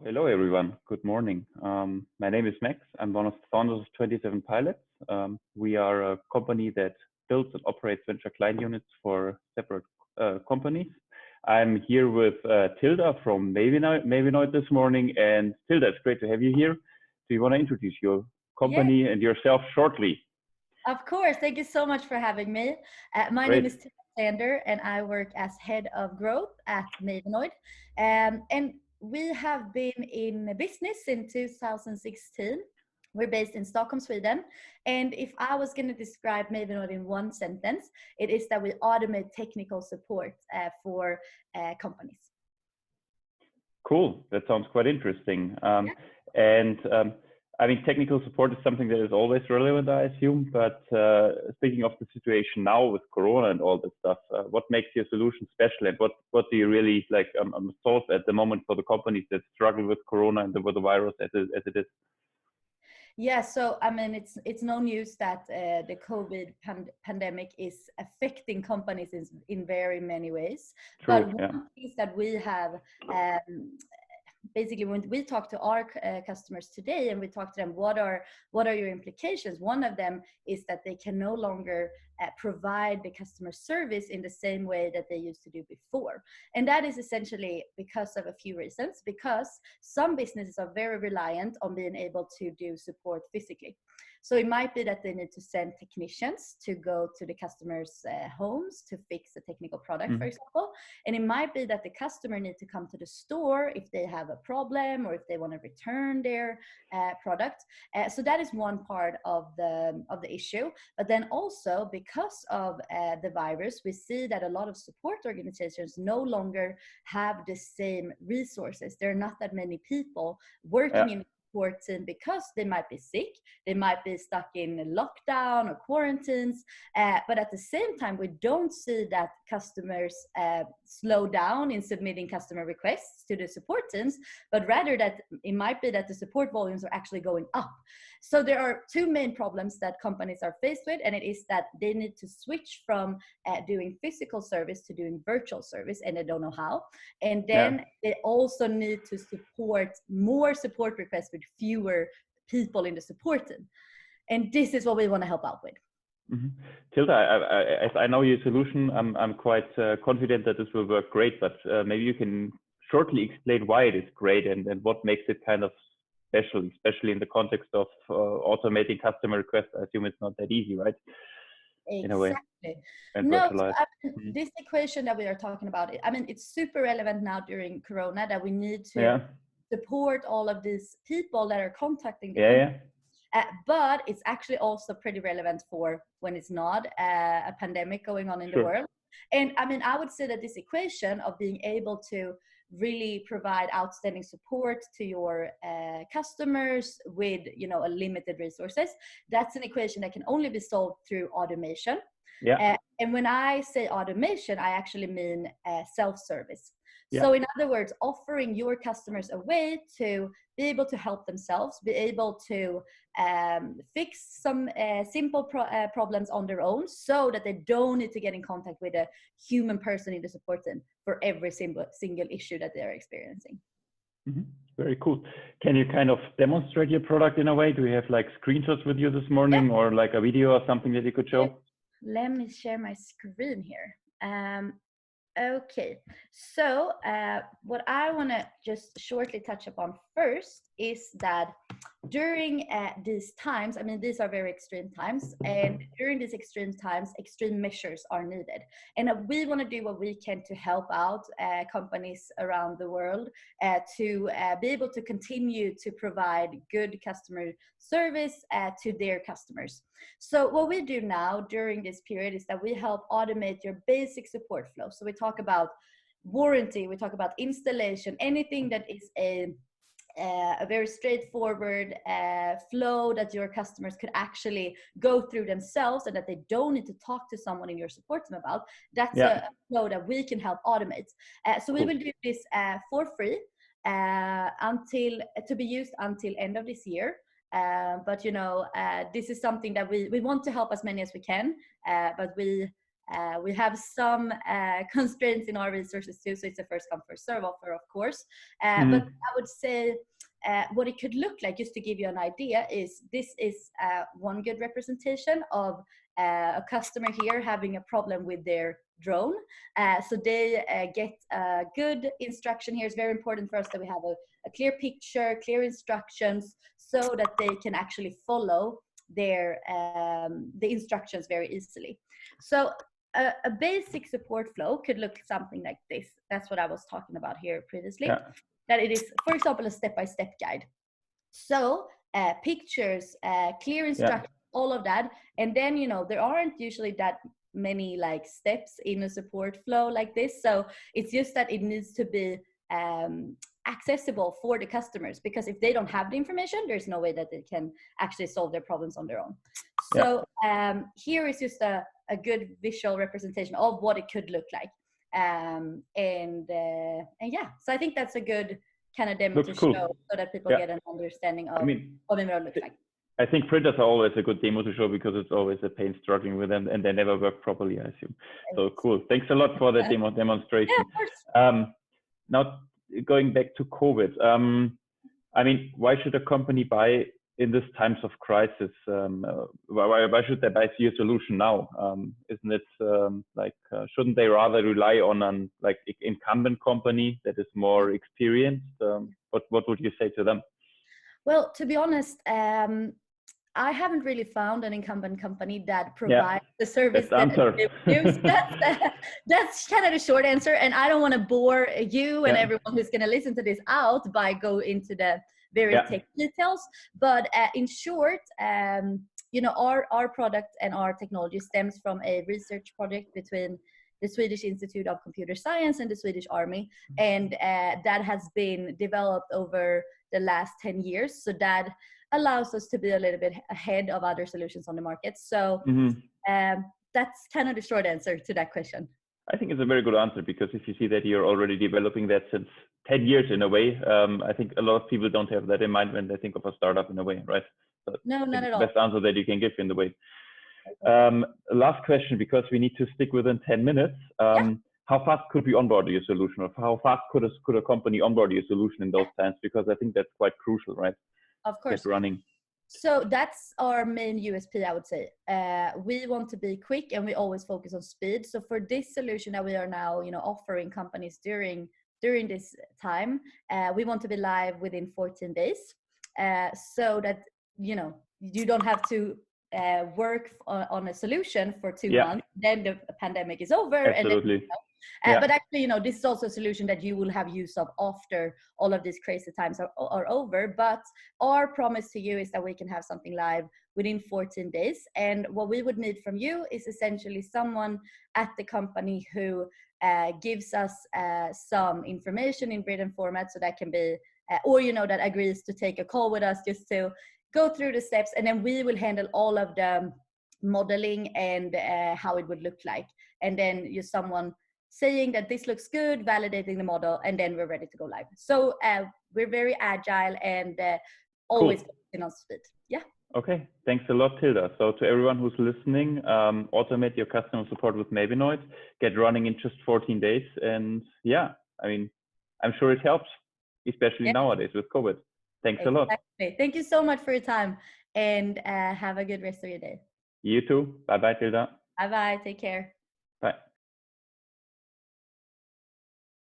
Hello everyone. Good morning. My name is Max. I'm one of the founders of 27 Pilots. We are a company that builds and operates venture client units for separate companies. I'm here with Tilda from Mavenoid this morning. And Tilda, it's great to have you here. Do you want to introduce your Yes, company and yourself shortly? of course. Thank you so much for having me. My name Great. is Tina Sander, and I work as head of growth at Mavenoid. And we have been in business since 2016. We're based in Stockholm, Sweden. And if I was going to describe Mavenoid in one sentence, it is that we automate technical support for companies. Cool. That sounds quite interesting. Yeah. And I mean, technical support is something that is always relevant, I assume. But speaking of the situation now with Corona and all this stuff, what makes your solution special, and what do you really like solve at the moment for the companies that struggle with Corona and with the virus as it is? Yeah, so I mean, it's no news that the COVID pandemic is affecting companies in very many ways. But True. Yeah. one piece that we have, basically, when we talk to our customers today, and we talk to them, what are your implications? One of them is that they can no longer provide the customer service in the same way that they used to do before. And that is essentially because of a few reasons. Because some businesses are very reliant on being able to do support physically. So it might be that they need to send technicians to go to the customers' homes to fix a technical product, for example. And it might be that the customer needs to come to the store if they have a problem or if they want to return their product. So that is one part of the issue. But then also, because of the virus, we see that a lot of support organizations no longer have the same resources. There are not that many people working in support team because they might be sick, they might be stuck in lockdown or quarantines, but at the same time we don't see that customers slow down in submitting customer requests to the support teams, but rather that it might be that the support volumes are actually going up. So there are two main problems that companies are faced with, and it is that they need to switch from doing physical service to doing virtual service, and they don't know how. And then they also need to support more support requests with fewer people in the support team. And this is what we want to help out with. Tilda, as I know your solution, I'm quite confident that this will work great, but maybe you can shortly explain why it is great and what makes it kind of special, especially in the context of automating customer requests. I assume it's not that easy, right? Exactly. In a way. And No, this equation that we are talking about, I mean, it's super relevant now during Corona that we need to support all of these people that are contacting the company. But it's actually also pretty relevant for when it's not a pandemic going on in the world. And I mean, I would say that this equation of being able to really provide outstanding support to your customers with, you know, a limited resources, that's an equation that can only be solved through automation. And when I say automation, I actually mean self-service. So in other words, offering your customers a way to be able to help themselves, be able to fix some simple problems on their own, so that they don't need to get in contact with a human person in the support team for every single issue that they're experiencing. Very cool. Can you kind of demonstrate your product in a way? Do you have like screenshots with you this morning or like a video or something that you could show? Let me share my screen here. Okay, so what I want to just shortly touch upon first is that during these times, I mean, these are very extreme times, and during these extreme times, extreme measures are needed. And we want to do what we can to help out companies around the world to be able to continue to provide good customer service to their customers. So what we do now during this period is that we help automate your basic support flow. So we talk about warranty, we talk about installation, anything that is a very straightforward flow that your customers could actually go through themselves and that they don't need to talk to someone in your support team about. That's a flow that we can help automate. So we will do this for free to be used until end of this year. But you know, this is something that we want to help as many as we can, but we we have some constraints in our resources too, so it's a first come first serve offer, of course. But I would say what it could look like, just to give you an idea, is this is one good representation of a customer here having a problem with their drone. So they get a good instruction here. It's very important for us that we have a clear picture, clear instructions, so that they can actually follow their the instructions very easily. So a basic support flow could look something like this. That's what I was talking about here previously. Yeah. That it is, for example, a step-by-step guide. So pictures, clear instructions, all of that. And then, you know, there aren't usually that many like steps in a support flow like this. So it's just that it needs to be accessible for the customers, because if they don't have the information, there's no way that they can actually solve their problems on their own. So here is just a good visual representation of what it could look like. And yeah, so I think that's a good kind of demo to show, so that people get an understanding of what Mavenoid looks like. I think printers are always a good demo to show, because it's always a pain struggling with them, and they never work properly, I assume. So cool. Thanks a lot for that demonstration. Yeah, of course. Now, going back to COVID, I mean, why should a company buy in this times of crisis? Why should they buy your solution now? Isn't it shouldn't they rather rely on an incumbent company that is more experienced? What would you say to them? Well, to be honest, I haven't really found an incumbent company that provides the service that they use. That's kind of the short answer. And I don't want to bore you and everyone who's going to listen to this out by go into the very tech details. But in short, you know, our product and our technology stems from a research project between the Swedish Institute of Computer Science and the Swedish Army. And that has been developed over the last 10 years. So that allows us to be a little bit ahead of other solutions on the market. So that's kind of the short answer to that question. I think it's a very good answer, because if you see that you're already developing that since 10 years in a way, I think a lot of people don't have that in mind when they think of a startup in a way, right? So no, not at all. Best answer that you can give in the way. Last question, because we need to stick within 10 minutes. How fast could we onboard your solution, or how fast could a company onboard your solution in those times? Because I think that's quite crucial, right? Of course. Get running. So that's our main USP, I would say. We want to be quick, and we always focus on speed. So for this solution that we are now, you know, offering companies during this time, we want to be live within 14 days, so that, you know, you don't have to work on a solution for 2 months. Then the pandemic is over. Absolutely. And then, but actually, you know, this is also a solution that you will have use of after all of these crazy times are over. But our promise to you is that we can have something live within 14 days. And what we would need from you is essentially someone at the company who gives us some information in written format, so that can be, or, you know, that agrees to take a call with us just to go through the steps. And then we will handle all of the modeling and how it would look like. And then you're someone saying that this looks good, validating the model, and then we're ready to go live. So we're very agile and always in on speed. Yeah. Okay. Thanks a lot, Tilda. So to everyone who's listening, automate your customer support with Mavenoid, get running in just 14 days. And yeah, I mean, I'm sure it helps, especially nowadays with COVID. Thanks a lot. Thank you so much for your time, and have a good rest of your day. You too. Bye-bye, Tilda. Bye-bye. Take care. Bye.